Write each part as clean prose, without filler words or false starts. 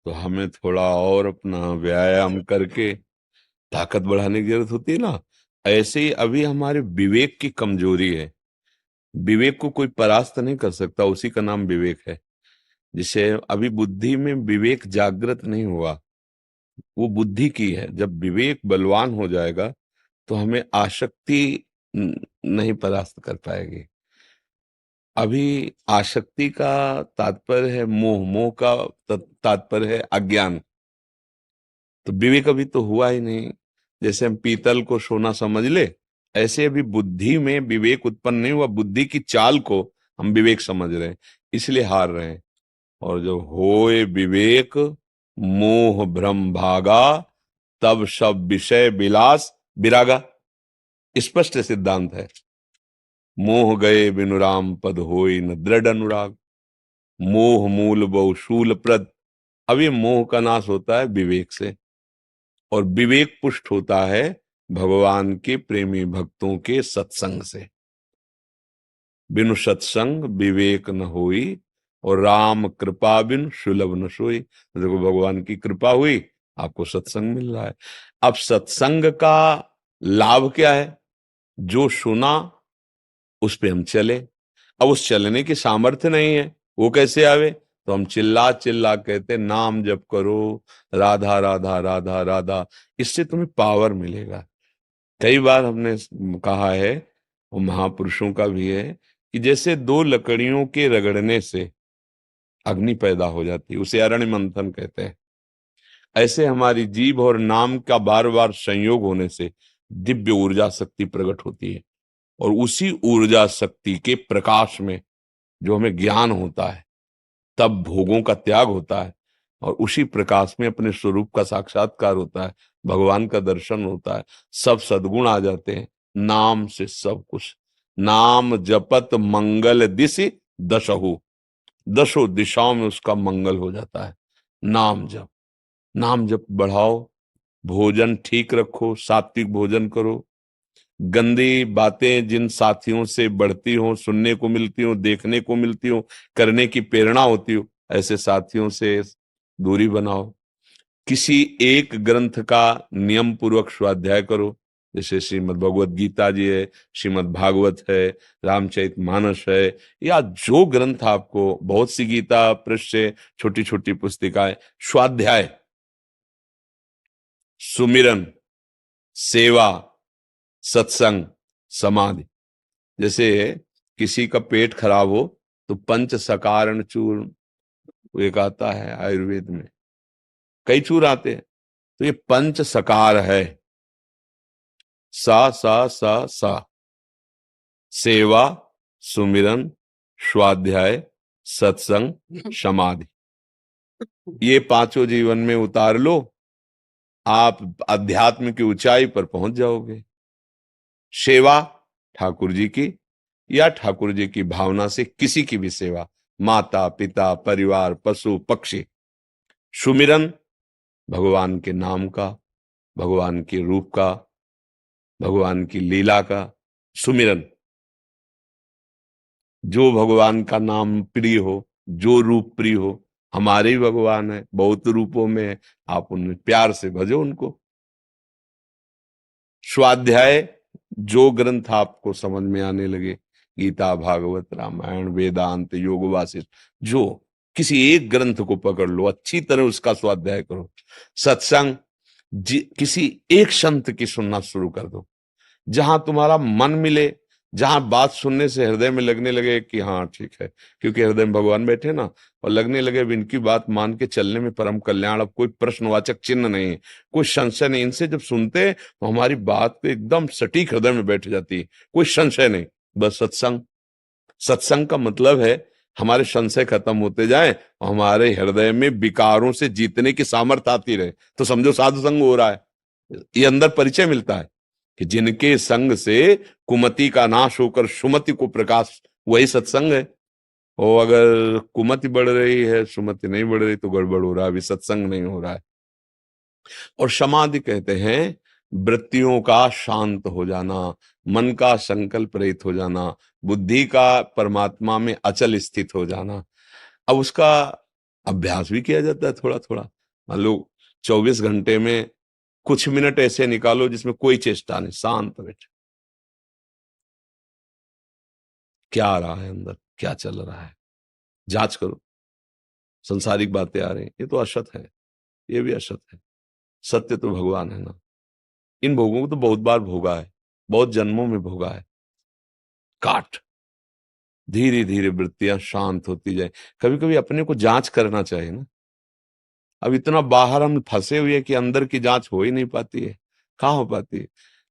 तो हमें थोड़ा और अपना व्यायाम करके ताकत बढ़ाने की जरूरत होती है ना। ऐसे ही अभी हमारे विवेक की कमजोरी है। विवेक को कोई परास्त नहीं कर सकता, उसी का नाम विवेक है। जिसे अभी बुद्धि में विवेक जागृत नहीं हुआ, वो बुद्धि की है। जब विवेक बलवान हो जाएगा तो हमें आसक्ति नहीं परास्त कर पाएगी। अभी आसक्ति का तात्पर्य है मोह, मोह का तात्पर्य है अज्ञान। तो विवेक अभी तो हुआ ही नहीं। जैसे हम पीतल को सोना समझ ले, ऐसे अभी बुद्धि में विवेक उत्पन्न नहीं हुआ। बुद्धि की चाल को हम विवेक समझ रहे हैं, इसलिए हार रहे हैं। और जो होए विवेक मोह भ्रम भागा, तब सब विषय विलास विरागा। स्पष्ट सिद्धांत है। मोह गए बिनु राम पद होए न दृढ़ अनुराग। मोह मूल बहु शूल प्रद। अब ये मोह का नाश होता है विवेक से, और विवेक पुष्ट होता है भगवान के प्रेमी भक्तों के सत्संग से। बिनु सत्संग विवेक न होई, और राम कृपा बिन सुलभ न सोई। देखो भगवान की कृपा हुई, आपको सत्संग मिल रहा है। अब सत्संग का लाभ क्या है? जो सुना उस पे हम चले। अब उस चलने की सामर्थ्य नहीं है, वो कैसे आवे? तो हम चिल्ला चिल्ला कहते नाम जप करो, राधा राधा राधा राधा, इससे तुम्हें पावर मिलेगा। कई बार हमने कहा है, वो महापुरुषों का भी है, कि जैसे दो लकड़ियों के रगड़ने से अग्नि पैदा हो जाती है, उसे अरण्य मंथन कहते हैं। ऐसे हमारी जीभ और नाम का बार बार संयोग होने से दिव्य ऊर्जा शक्ति प्रकट होती है। और उसी ऊर्जा शक्ति के प्रकाश में जो हमें ज्ञान होता है, तब भोगों का त्याग होता है, और उसी प्रकाश में अपने स्वरूप का साक्षात्कार होता है, भगवान का दर्शन होता है, सब सद्गुण आ जाते हैं। नाम से सब कुछ। नाम जपत मंगल दिशि दशहु। दसों दिशाओं में उसका मंगल हो जाता है। नाम जप, नाम जप बढ़ाओ। भोजन ठीक रखो, सात्विक भोजन करो। गंदी बातें जिन साथियों से बढ़ती हो, सुनने को मिलती हो, देखने को मिलती हो, करने की प्रेरणा होती हो, ऐसे साथियों से दूरी बनाओ। किसी एक ग्रंथ का नियम पूर्वक स्वाध्याय करो। जैसे श्रीमद् भगवत गीता जी है, श्रीमद् भागवत है, रामचरितमानस है, या जो ग्रंथ आपको, बहुत सी गीता पृष्ठ से छोटी छोटी पुस्तिकाएं। स्वाध्याय, सुमिरन, सेवा, सत्संग, समाधि। जैसे किसी का पेट खराब हो तो पंच सकारण चूर्ण एक आता है आयुर्वेद में, कई चूर आते हैं। तो ये पंच सकार है। सा सा सा सा, सेवा, सुमिरन, स्वाध्याय, सत्संग, समाधि। ये पांचों जीवन में उतार लो, आप अध्यात्म की ऊंचाई पर पहुंच जाओगे। सेवा ठाकुर जी की, या ठाकुर जी की भावना से किसी की भी सेवा, माता पिता परिवार पशु पक्षी। सुमिरन भगवान के नाम का, भगवान के रूप का, भगवान की लीला का सुमिरन। जो भगवान का नाम प्रिय हो, जो रूप प्रिय हो, हमारे ही भगवान है, बहुत रूपों में है, आप उन्हें प्यार से भजो उनको। स्वाध्याय, जो ग्रंथ आपको समझ में आने लगे, गीता भागवत रामायण वेदांत योग वासिष्ठ, जो किसी एक ग्रंथ को पकड़ लो, अच्छी तरह उसका स्वाध्याय करो। सत्संग, किसी एक संत की सुनना शुरू कर दो, जहां तुम्हारा मन मिले, जहां बात सुनने से हृदय में लगने लगे कि हाँ ठीक है, क्योंकि हृदय में भगवान बैठे ना, और लगने लगे अब इनकी बात मान के चलने में परम कल्याण, अब कोई प्रश्नवाचक चिन्ह नहीं है, कोई संशय नहीं। इनसे जब सुनते हैं तो हमारी बात पे एकदम सटीक हृदय में बैठ जाती है, कोई संशय नहीं। बस सत्संग। सत्संग का मतलब है हमारे संशय खत्म होते जाए और हमारे हृदय में विकारों से जीतने की सामर्थ्य आती रहे, तो समझो साधु संग हो रहा है। ये अंदर परिचय मिलता है कि जिनके संग से कुमति का नाश होकर सुमति को प्रकाश, वही सत्संग है। और अगर कुमति बढ़ रही है, सुमति नहीं बढ़ रही, तो गड़बड़ हो रहा है, अभी सत्संग नहीं हो रहा है। और समाधि कहते हैं वृत्तियों का शांत हो जाना, मन का संकल्प रहित हो जाना, बुद्धि का परमात्मा में अचल स्थित हो जाना। अब उसका अभ्यास भी किया जाता है थोड़ा थोड़ा। मान लो 24 घंटे में कुछ मिनट ऐसे निकालो जिसमें कोई चेष्टा नहीं, शांत बैठे, क्या आ रहा है अंदर, क्या चल रहा है, जांच करो। संसारिक बातें आ रही हैं, ये तो असत है, ये भी असत है, सत्य तो भगवान है ना। इन भोगों को तो बहुत बार भोगा है, बहुत जन्मों में भोगा है। काट, धीरे धीरे वृत्तियां शांत होती जाए। कभी कभी अपने को जांच करना चाहिए ना। अब इतना बाहर हम फंसे हुए हैं कि अंदर की जांच हो ही नहीं पाती है। कहाँ हो पाती है?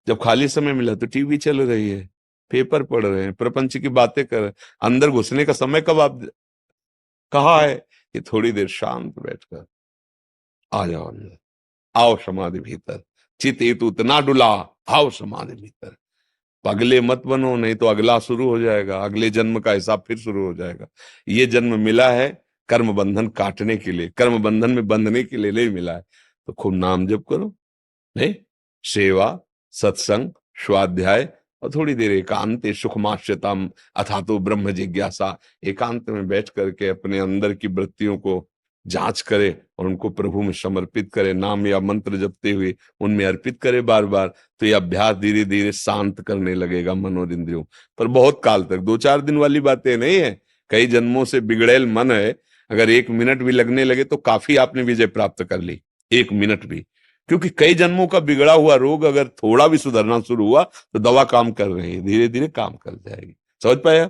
जब खाली समय मिला तो टीवी चल रही है, पेपर पढ़ रहे हैं, प्रपंच की बातें कर रहे हैं। अंदर घुसने का समय कब आप, कहाँ है? कि थोड़ी देर शांत बैठकर आ जाओ अंदर, आओ समाधि भीतर, चित हेतु उतना डुला, आओ समाधि भीतर। पगले मत बनो, नहीं तो अगला शुरू हो जाएगा, अगले जन्म का हिसाब फिर शुरू हो जाएगा। ये जन्म मिला है कर्म बंधन काटने के लिए, कर्म बंधन में बंधने के लिए नहीं मिला है। तो खूब नाम जप करो, नहीं, सेवा, सत्संग, स्वाध्याय, और थोड़ी देर एकांत सुखमाश्यतम अथा तो ब्रह्म जिज्ञासा, एकांत में बैठ करके अपने अंदर की वृत्तियों को जांच करे और उनको प्रभु में समर्पित करे, नाम या मंत्र जपते हुए उनमें अर्पित करे बार बार। तो ये अभ्यास धीरे धीरे शांत करने लगेगा मन और इंद्रियों। पर बहुत काल तक, 2-4 दिन वाली बातें नहीं है। कई जन्मों से बिगड़ेल मन है, अगर 1 मिनट भी लगने लगे तो काफी आपने विजय प्राप्त कर ली, 1 मिनट भी। क्योंकि कई जन्मों का बिगड़ा हुआ रोग अगर थोड़ा भी सुधरना शुरू हुआ तो दवा काम कर रही है, धीरे धीरे काम कर जाएगी। समझ पाया?